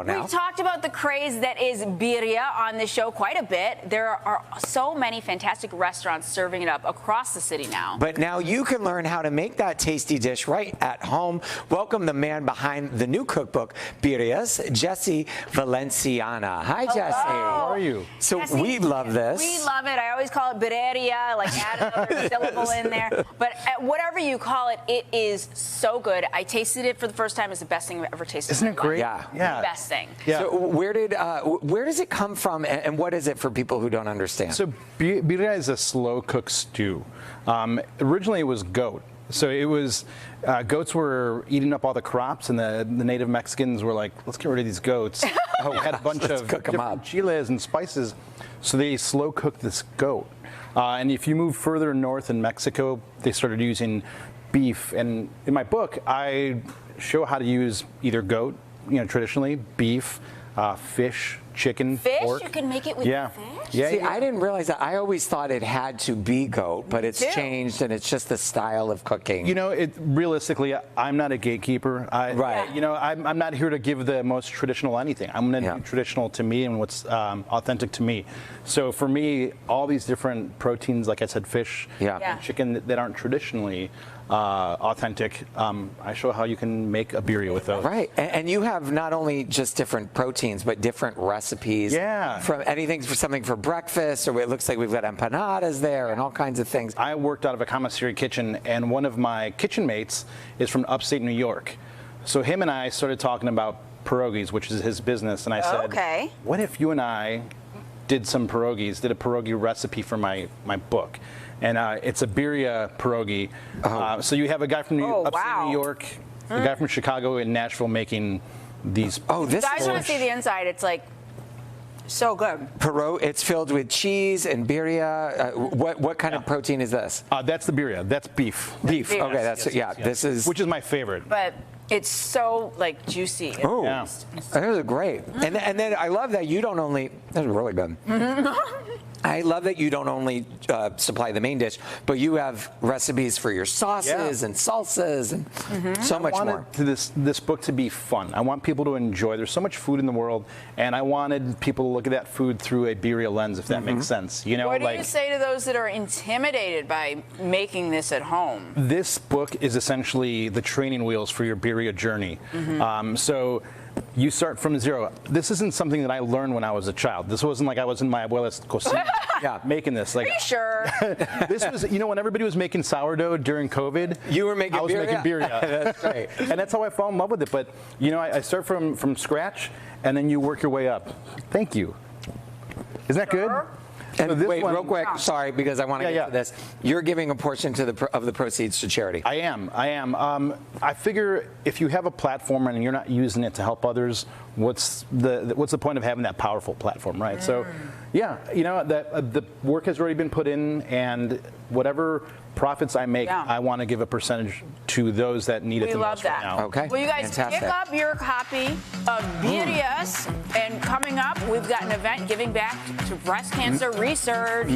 now. We've talked about the craze that is birria on this show quite a bit. There are so many fantastic restaurants serving it up across the city now. But now you can learn how to make that tasty dish right at home. Welcome the man behind the new cookbook, Birria's, Jesse Valenciana. Hi, Hello. Jesse. How are you? So Jesse, we love this. We love it. I always call it Birria, like add another syllable in there. But whatever you call it, it is so good. I tasted it for the first time. It's the best thing I've ever tasted. Isn't it great? Yeah. The best thing. Yeah. So where does it come from, and what is it for people who don't understand? So birria is a slow cooked stew. Originally it was goat. So it was, goats were eating up all the crops, and the native Mexicans were like, let's get rid of these goats. They had a bunch of different chiles and spices, so they slow cooked this goat. And if you move further north in Mexico, they started using beef. And in my book, I show how to use either goat, traditionally, beef, fish, chicken, pork. You can make it with Yeah. fish? Yeah. See, I didn't realize that. I always thought it had to be goat, but it's changed, and it's just the style of cooking. Realistically, I'm not a gatekeeper. Right. I'm not here to give the most traditional anything. I'm going to do traditional to me and what's authentic to me. So for me, all these different proteins, like I said, fish, and chicken that aren't traditionally authentic, I show how you can make a birria with those. Right, and you have not only just different proteins, but different recipes. Yeah. From anything for something for breakfast, or it looks like we've got empanadas there and all kinds of things. I worked out of a commissary kitchen, and one of my kitchen mates is from upstate New York. So him and I started talking about pierogies, which is his business, and I said, what if you and I did some pierogies, did a pierogi recipe for my book? And it's a birria pierogi. So you have a guy from upstate New York, a guy from Chicago, and Nashville making these. You guys want to see the inside? It's like so good. It's filled with cheese and birria. What kind of protein is this? That's the birria. That's beef. Beef. Okay, that's this is which is my favorite. But it's so juicy. Oh, those are great. And then I love that you don't only. That's really good. I love that you don't only supply the main dish, but you have recipes for your sauces and salsas and so much more. I wanted this book to be fun. I want people to enjoy. There's so much food in the world, and I wanted people to look at that food through a birria lens, if that makes sense. What do you say to those that are intimidated by making this at home? This book is essentially the training wheels for your birria journey. So you start from zero. This isn't something that I learned when I was a child. This wasn't like I was in my abuela's cocina making this. Like, are you sure? This was, when everybody was making sourdough during COVID, you were making I was making birria. That's right. And that's how I fell in love with it. But, I start from scratch, and then you work your way up. Thank you. Isn't that good? And so wait, real quick, sorry, because I want to get to this. You're giving a portion of the proceeds to charity. I am. I figure if you have a platform and you're not using it to help others, what's the point of having that powerful platform, right? So, the work has already been put in, and whatever profits I make, I want to give a percentage to those that need it the most right now. Okay. Well, you guys pick up your copy of Birria's, and coming up, we've got an event giving back to breast cancer research.